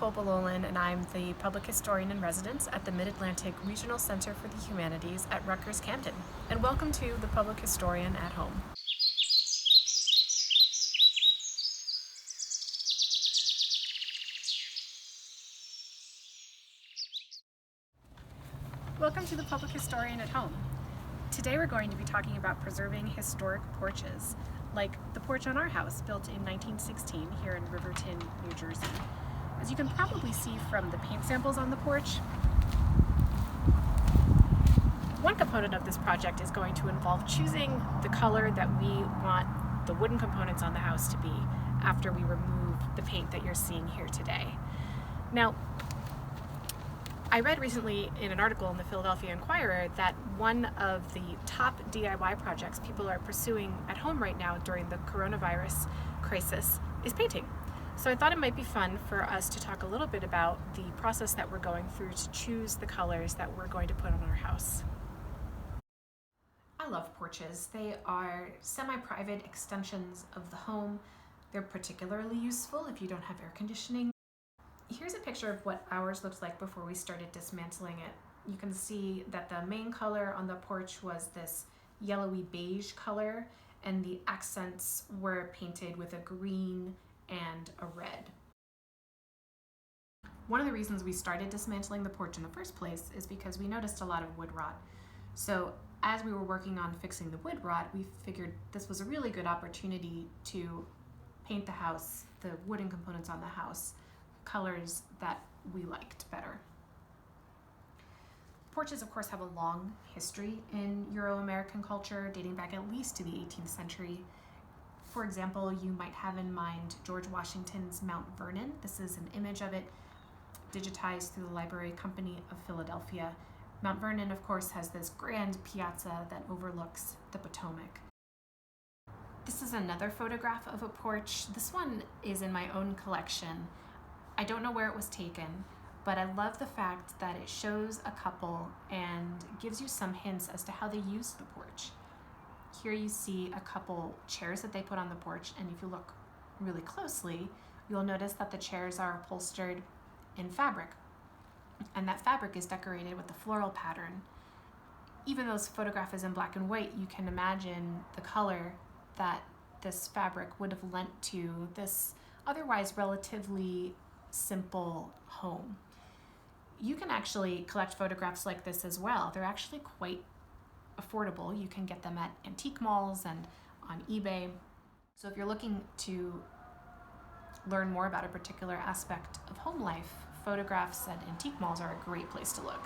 Nicole Belolan, and I'm the Public Historian in Residence at the Mid-Atlantic Regional Center for the Humanities at Rutgers, Camden. And welcome to the Public Historian at Home. Welcome to the Public Historian at Home. Today we're going to be talking about preserving historic porches, like the porch on our house, built in 1916 here in Riverton, New Jersey. As you can probably see from the paint samples on the porch, one component of this project is going to involve choosing the color that we want the wooden components on the house to be after we remove the paint that you're seeing here today. Now, I read recently in an article in the Philadelphia Inquirer that one of the top DIY projects people are pursuing at home right now during the coronavirus crisis is painting. So I thought it might be fun for us to talk a little bit about the process that we're going through to choose the colors that we're going to put on our house. I love porches. They are semi-private extensions of the home. They're particularly useful if you don't have air conditioning. Here's a picture of what ours looked like before we started dismantling it. You can see that the main color on the porch was this yellowy beige color, and the accents were painted with a green and a red. One of the reasons we started dismantling the porch in the first place is because we noticed a lot of wood rot. So as we were working on fixing the wood rot, we figured this was a really good opportunity to paint the house, the wooden components on the house, colors that we liked better. Porches, of course, have a long history in Euro-American culture, dating back at least to the 18th century. For example, you might have in mind George Washington's Mount Vernon. This is an image of it digitized through the Library Company of Philadelphia. Mount Vernon, of course, has this grand piazza that overlooks the Potomac. This is another photograph of a porch. This one is in my own collection. I don't know where it was taken, but I love the fact that it shows a couple and gives you some hints as to how they used the porch. Here you see a couple chairs that they put on the porch, and if you look really closely, you'll notice that the chairs are upholstered in fabric, and that fabric is decorated with a floral pattern. Even though this photograph is in black and white, you can imagine the color that this fabric would have lent to this otherwise relatively simple home. You can actually collect photographs like this as well. They're actually quite affordable. You can get them at antique malls and on eBay. So if you're looking to learn more about a particular aspect of home life, photographs at antique malls are a great place to look.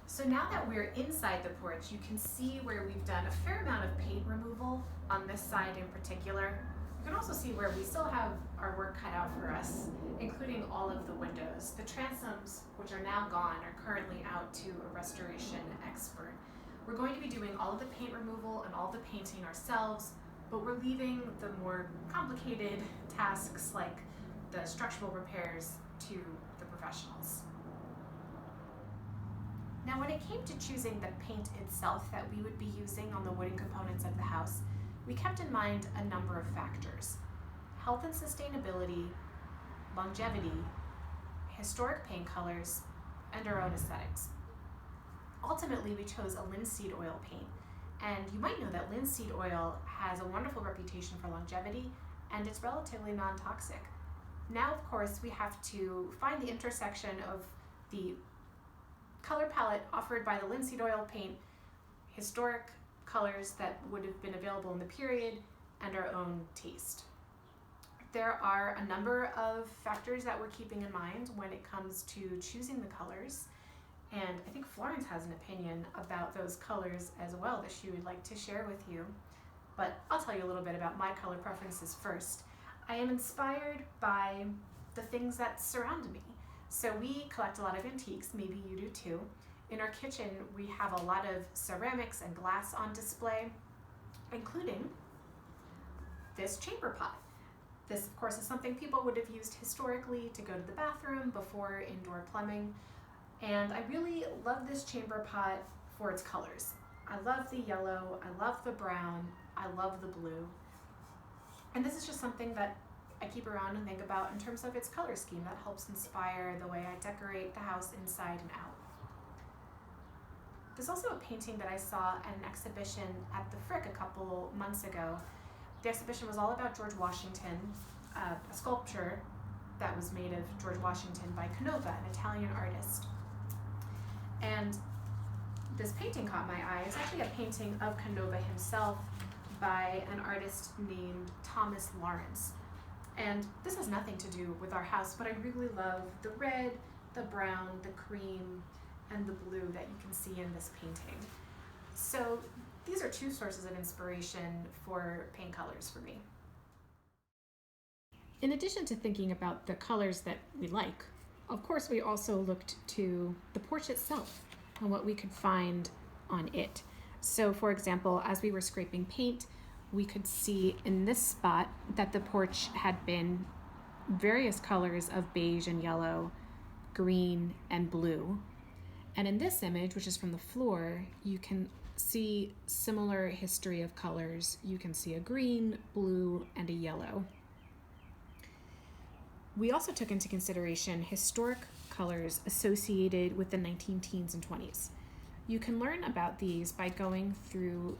So now that we're inside the porch, you can see where we've done a fair amount of paint removal on this side in particular. You can also see where we still have our work cut out for us, including all of the windows. The transoms, which are now gone, are currently out to a restoration expert. We're going to be doing all of the paint removal and all the painting ourselves, but we're leaving the more complicated tasks like the structural repairs to the professionals. Now, when it came to choosing the paint itself that we would be using on the wooden components of the house, we kept in mind a number of factors: health and sustainability, longevity, historic paint colors, and our own aesthetics. Ultimately, we chose a linseed oil paint, and you might know that linseed oil has a wonderful reputation for longevity, and it's relatively non-toxic. Now, of course, we have to find the intersection of the color palette offered by the linseed oil paint, historic colors that would have been available in the period, and our own taste. There are a number of factors that we're keeping in mind when it comes to choosing the colors, and I think Florence has an opinion about those colors as well that she would like to share with you. But I'll tell you a little bit about my color preferences first. I am inspired by the things that surround me. So we collect a lot of antiques, maybe you do too. In our kitchen, we have a lot of ceramics and glass on display, including this chamber pot. This, of course, is something people would have used historically to go to the bathroom before indoor plumbing. And I really love this chamber pot for its colors. I love the yellow, I love the brown, I love the blue. And this is just something that I keep around and think about in terms of its color scheme that helps inspire the way I decorate the house inside and out. There's also a painting that I saw at an exhibition at the Frick a couple months ago. The exhibition was all about George Washington, a sculpture that was made of George Washington by Canova, an Italian artist. And this painting caught my eye. It's actually a painting of Canova himself by an artist named Thomas Lawrence. And this has nothing to do with our house, but I really love the red, the brown, the cream, and the blue that you can see in this painting. So these are two sources of inspiration for paint colors for me. In addition to thinking about the colors that we like, of course we also looked to the porch itself and what we could find on it. So for example, as we were scraping paint, we could see in this spot that the porch had been various colors of beige and yellow, green and blue. And in this image, which is from the floor, you can see similar history of colors. You can see a green, blue, and a yellow. We also took into consideration historic colors associated with the 19 teens and 20s. You can learn about these by going through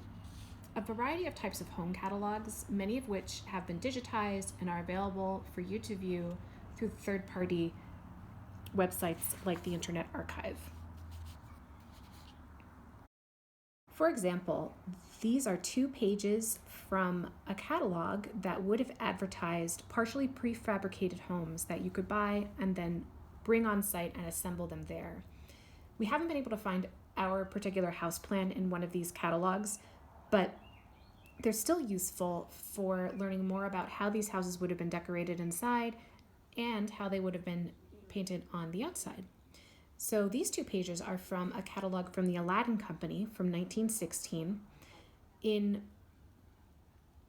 a variety of types of home catalogs, many of which have been digitized and are available for you to view through third-party websites like the Internet Archive. For example, these are 2 pages from a catalog that would have advertised partially prefabricated homes that you could buy and then bring on site and assemble them there. We haven't been able to find our particular house plan in one of these catalogs, but they're still useful for learning more about how these houses would have been decorated inside and how they would have been painted on the outside. So these 2 pages are from a catalog from the Aladdin Company from 1916. In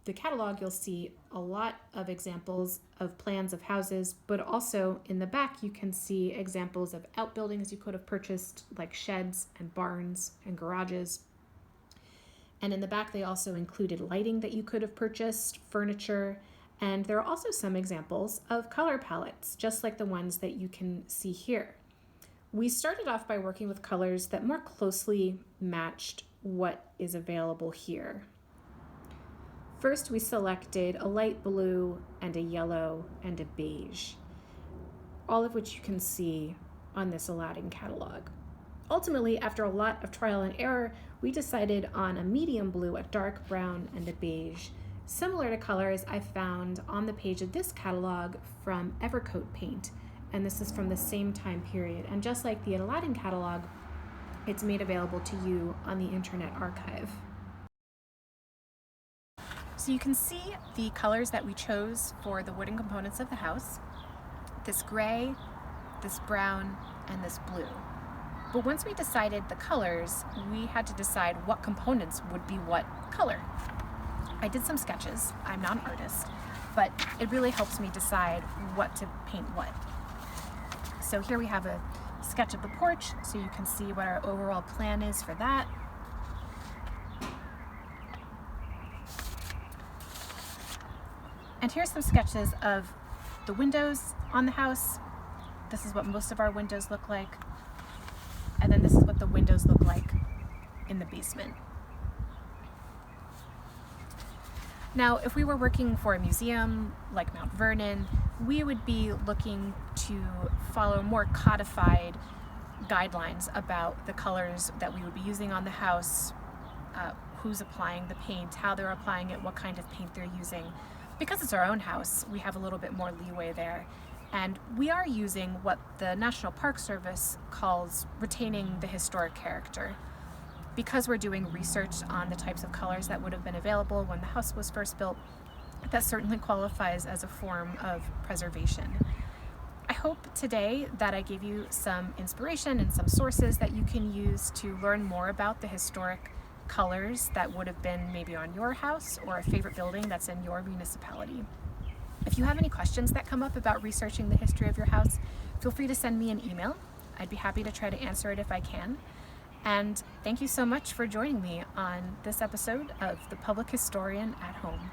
the catalog, you'll see a lot of examples of plans of houses, but also in the back, you can see examples of outbuildings you could have purchased, like sheds and barns and garages. And in the back, they also included lighting that you could have purchased, furniture, and there are also some examples of color palettes, just like the ones that you can see here. We started off by working with colors that more closely matched what is available here. First, we selected a light blue and a yellow and a beige, all of which you can see on this Aladdin catalog. Ultimately, after a lot of trial and error, we decided on a medium blue, a dark brown, and a beige, similar to colors I found on the page of this catalog from Evercoat Paint, and this is from the same time period. And just like the Aladdin catalog, it's made available to you on the Internet Archive. So you can see the colors that we chose for the wooden components of the house: this gray, this brown, and this blue. But once we decided the colors, we had to decide what components would be what color. I did some sketches. I'm not an artist, but it really helps me decide what to paint what. So here we have a sketch of the porch, so you can see what our overall plan is for that. And here's some sketches of the windows on the house. This is what most of our windows look like. And then this is what the windows look like in the basement. Now, if we were working for a museum like Mount Vernon, we would be looking to follow more codified guidelines about the colors that we would be using on the house, who's applying the paint, how they're applying it, what kind of paint they're using. Because it's our own house, we have a little bit more leeway there. And we are using what the National Park Service calls retaining the historic character. Because we're doing research on the types of colors that would have been available when the house was first built, that certainly qualifies as a form of preservation. I hope today that I gave you some inspiration and some sources that you can use to learn more about the historic colors that would have been maybe on your house or a favorite building that's in your municipality. If you have any questions that come up about researching the history of your house, feel free to send me an email. I'd be happy to try to answer it if I can. And thank you so much for joining me on this episode of The Public Historian at Home.